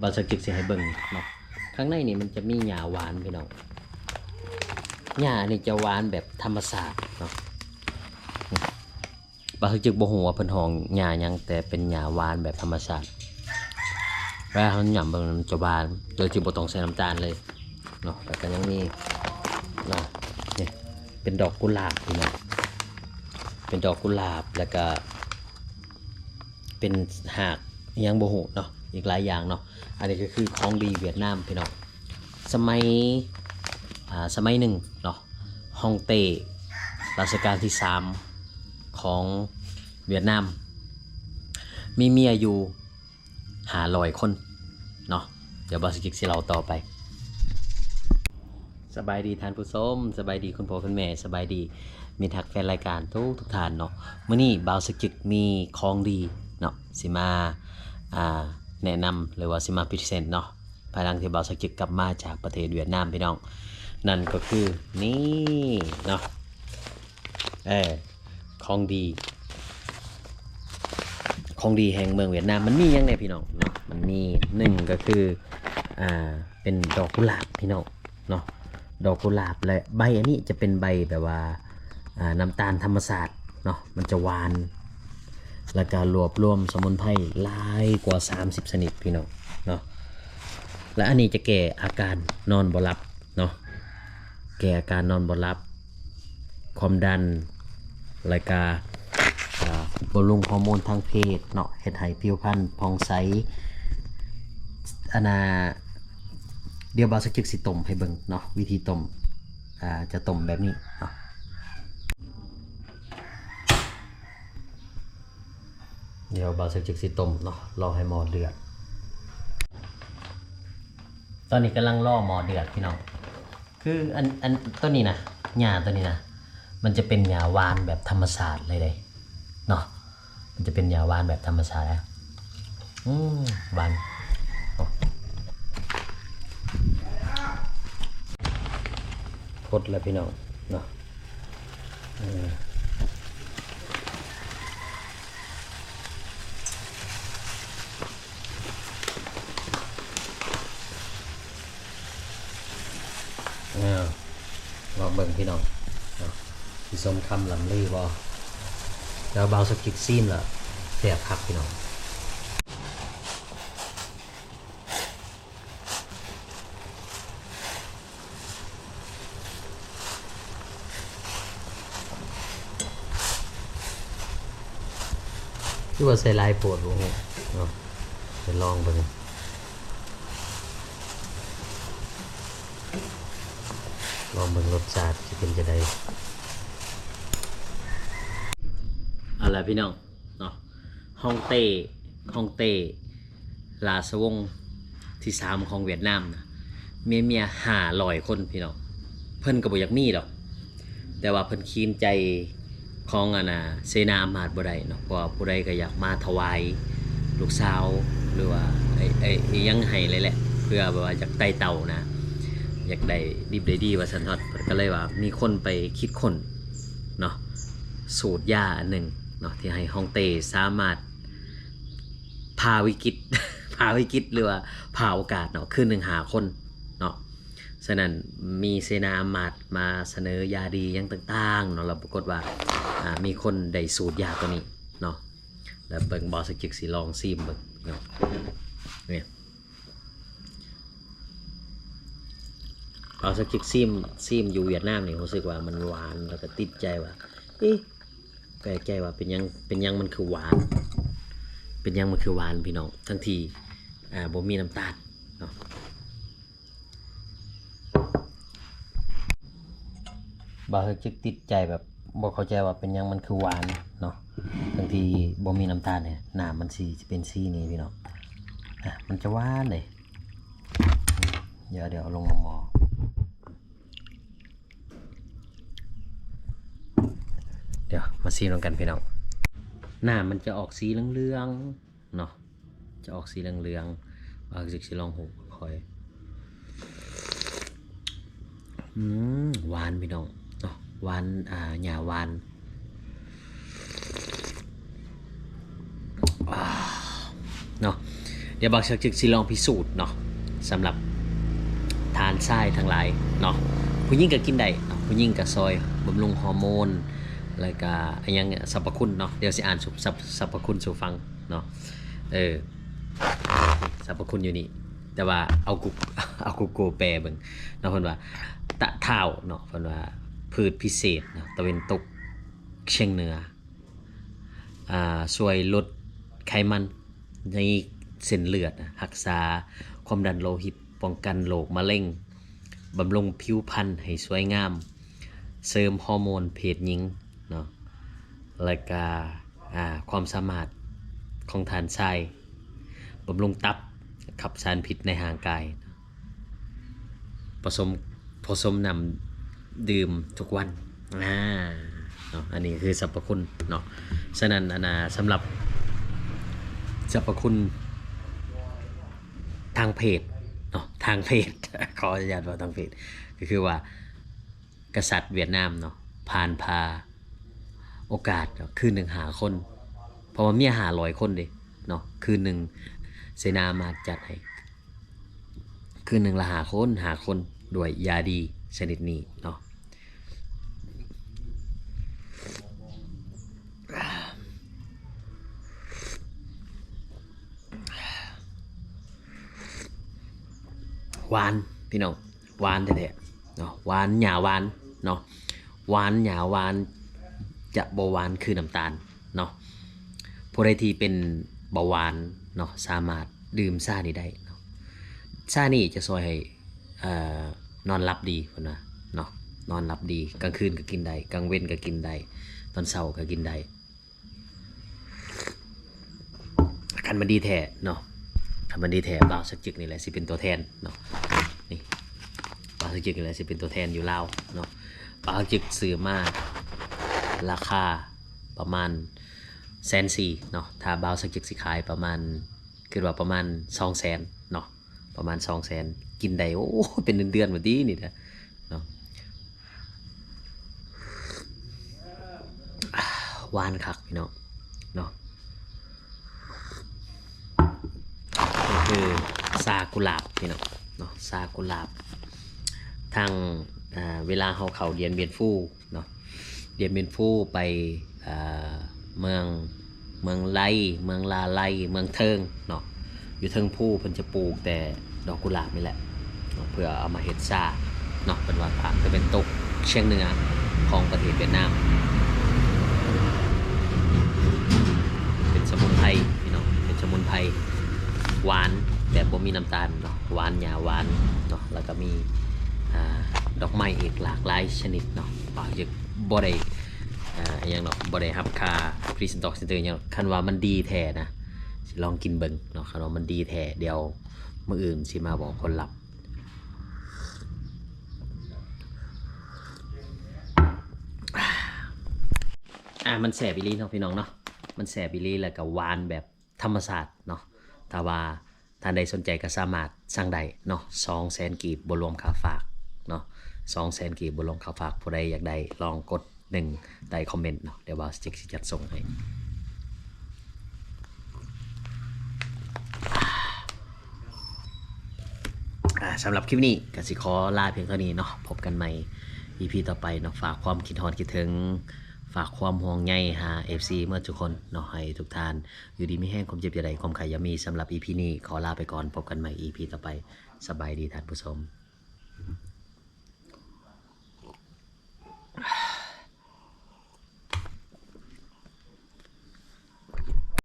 บาสกิกสิให้เบิ่งเนาะข้างในนี่มันจะมีหญ้าหวานพี่น้องหญ้านี่จะหวานแบบธรรมชาติเนาะบาสกิกบ่ฮู้ว่าเพิ่นห้องหญ้าหยังแต่เป็นหญ้าหวานแบบธรรมชาติเวลาเฮาหย่ำเบิ่งมันจะหวานโดยที่บ่ต้องใส่น้ำตาลเลยเนาะแล้วก็ยังมีเนาะนี่เป็นดอกกุหลาบพี่น้องเป็นดอกกุหลาบแล้วก็เป็นหากยังบ่ฮู้เนาะอีกหลายอย่างเนาะอันนี้ก็คือของดีเวียดนามพี่น้องสมัยหนึ่งเนาะฮ่องเต้รัชกาลที่3ของเวียดนามมีเมียอยู่500 คนเนาะเดี๋ยวบอสกิกสิเราต่อไปสบายดีท่านผู้ชมสบายดีคุณพ่อคุณแม่สบายดีมีทักแฟนรายการทุกท่านเนาะมื้อนี้บาวสกิกมีของดีเนาะสิมาแนะนำหรือว่าสิมาพรีเซนต์เนาะภายหลังที่บาวสกิกกลับมาจากประเทศเวียดนามพี่น้องนั่นก็คือนี่เนาะของดีแห่งเมืองเวียดนามมันมียังไงพี่น้องเนาะมันมีหนึ่งก็คือเป็นดอกกุหลาบพี่น้องเนาะดอกกุหลาบและใบอันนี้จะเป็นใบแบบว่าน้ำตาลธรรมชาติเนาะมันจะหวานแล้วก็รวบรวมสมุนไพรหลายกว่า30ชนิดพี่น้องเนาะและอันนี้จะแก้อาการนอนบ่หลับเนาะแก้อาการนอนบ่หลับความดันแล้วก็บำรุงฮอร์โมนทางเพศเนาะเฮ็ดให้ผิวพรรณผ่องใสเดี๋ยวบาวสกิกสิต้มให้เบิ่งเนาะวิธีต้มจะต้มแบบนี้เนาะเดี๋ยวบาวสกิกสิต้มเนาะรอให้หม้อเดือดตอนนี้กำลังรอหม้อเดือดพี่น้องคืออันต้นนี้นะหญ้าตัวนี้นะมันจะเป็นหญ้าหวานแบบธรรมชาติเลยเนาะมันจะเป็นหญ้าหวานแบบธรรมชาติหวานพดแล้วพี่น้องเนาะลองเบิ่งพี่น้องพี่สมคำลำลี่บ่แล้วเบาสกิกซีมละแสบคักพี่น้องที่ว่าใส่ลายโปรดบ่ฮู้เนาะไปลองเบิ่งรสชาติจะเป็นจะได้อะไรพี่น้องเนาะฮ่องเต้ราชวงศ์ที่3ของเวียดนามนะเมีย500 คนพี่น้องเพิ่นก็บ่อยากมีดอกแต่ว่าเพิ่นคีนใจของเสนาอำมาตย์บ่ได้เนาะเพราะว่าผู้ใดก็อยากมาถวายลูกสาวหรือว่ายังให้เลยแหละเพื่อแบบว่าอยากไต่เต่านะอยากได้ดิบได้ดีว่าสันทอดก็เลยว่ามีคนไปคิดค้นเนาะสูตรยาอันหนึ่งเนาะที่ให้ฮ่องเต้สามารถพาวิกฤต หรือว่าพาโอกาสเนาะคือ1 หาคนเนาะฉะนั้นมีเสนาอำมาตย์มาเสนอยาดีอย่างต่างๆเนาะแล้วปรากฏว่ามีคนได้สูตรยาตัวนี้เนาะแล้วเบิ่งบอสกิกสิลองซิมเบิ่งเนาะเนี่ยเอาสกิกซิมอยู่เวียดนามนี่รู้สึกว่ามันหวานแล้วก็ติดใจว่าแปลกใจว่าเป็นยังมันคือหวานพี่น้องทั้งทีบ่มีน้ำตาลเนาะบางทีติดใจแบบบ่เข้าใจว่าเป็นยังมันคือหวานเนาะทั้งทีบ่มีน้ำตาลเนี่ยน้ำมันสีจะเป็นสีนี้พี่น้องมันจะหวานเลยเดี๋ยวเอาลงหม้อเดี๋ยวมาซีลงกันพี่น้องหน้ามันจะออกสีเหลืองๆเนาะจะออกสีเหลืองๆบางสิลองหูคอยหวานพี่น้องเนาะหวานหญ้าหวานเนาะ เดี๋ยวบางชักจึกสิลองพิสูจน์เนาะสำหรับทานทรายทั้งหลายเนาะผู้หญิงก็กินได้เนาะผู้หญิงก็ซอยบำรุงฮอร์โมนแล้วก็อันยังสรรพคุณเนาะเดี๋ยวสิอ่านสรรพคุณสู่ฟังเนาะสรรพคุณอยู่นี่แต่ว่าเอากูโกแปลเบิ่งเนาะเพิ่นว่าตะเท้าเนาะเพิ่นว่าพืชพิเศษเนาะตะเวนตกเฉียงเหนือช่วยลดไขมันในเส้นเลือดรักษาความดันโลหิตป้องกันโรคมะเร็งบำรุงผิวพรรณให้สวยงามเสริมฮอร์โมนเพศหญิงเนาะแล้วก็ความสามารถของทานชายบำรุงตับขับสารพิษในห่างกายผสมนำดื่มทุกวันเนาะอันนี้คือสรรพคุณเนาะฉะนั้นสำหรับสรรพคุณทางเพศเนาะทางเพศ ขออนุญาตว่าทางเพศก็คือว่ากษัตริย์เวียดนามเนาะผ่านพาโอกาสคืนหนึ่งหาคนเพราะว่าเมีย500 คนเด้เนาะคืนหนึ่งเสนามาจัดให้คืนหนึ่งละหาคนด้วยยาดีชนิดนี้เนาะหวานพี่น้องหวานแท้ๆเนาะหวานหยาหวานเนาะหวานหยาหวานจะเบาหวานคือน้ำตาลเนาะผู้ใดที่เป็นเบาหวานเนาะสามารถดื่มซ่านี้ได้เนาะซ่านี่จะช่วยให้นอนหลับดีพุ่นว่าเนาะนอนหลับดีกลางคืนก็กินได้กลางเว้นก็กินได้ตอนเช้าก็กินได้คันมันดีแท้เนาะคันมันดีแท้บ่าวสักจึกนี่แหละสิเป็นตัวแทนเนาะนี่บ่าวสักจึกนี่แหละสิเป็นตัวแทนอยู่ลาวเนาะบ่าวสักจึกซื้อมาราคาประมาณ140,000เนาะถ้าบ่าวสักจึกสิขายประมาณคิดว่าประมาณ200,000เนาะประมาณ200,000กินได้โอ้เป็นเดือนๆบ่ดีนี่นะเนาะหวานคักพี่น้องเนาะนี่คือซากุหลาบพี่น้องเนาะซากุหลาบทางเวลาเฮาเข้าเรียนเบียนฟูเนาะเรียนเบียนฟูไปเมืองไลเมืองลาไลเมืองเทิงเนาะอยู่เทิงผู้เพิ่นจะปลูกแต่ดอกกุหลาบนี่แหละเพื่อเอามาเฮ็ดซาเนาะเป็นว่าผ่านจะเป็นตกเชียงเหนือของประเทศเวียดนามเป็นสมุนไพรพี่น้องเป็นสมุนไพรหวานแต่บ่มีน้ำตาลเนาะหวานหยาหวานเนาะแล้วก็มีดอกไม้อีกหลากหลายชนิดเนาะบ่าวจะบ่ได้อย่างเนาะบ่ได้รับค่าพรีเซนต์ดอกเซนเตอร์อย่างคันว่ามันดีแท้นะสิลองกินเบิ่งเนาะคันว่ามันดีแท้เดี๋ยวมื้ออื่นสิมาบอกผลลัพธ์มันแสบอีหลีเนาะพี่น้องเนาะมันแสบอีหลีแล้วก็หวานแบบธรรมชาติเนาะถ้าว่าท่านใดสนใจก็สามารถสั่งได้เนาะ200,000 กีบบ่รวมค่าฝากเนาะ200,000 กีบบ่รวมค่าฝากผู้ใดอยากได้ลองกด1ใต้คอมเมนต์เนาะเดี๋ยวบ่าวสิจัดส่งให้สำหรับคลิปนี้ก็สิขอลาเพียงเท่านี้เนาะพบกันใหม่ EP ต่อไปเนาะฝากความคิดฮอดคิดถึงฝากความห่วงใยหา FC เมื่อทุกคนเนาะให้ทุกท่านอยู่ดีมีแห้งความเจ็บอย่าใดความไข่อย่ามีสำหรับ EP นี้ขอลาไปก่อนพบกันใหม่ EP ต่อไปสบายดีท่านผู้ชม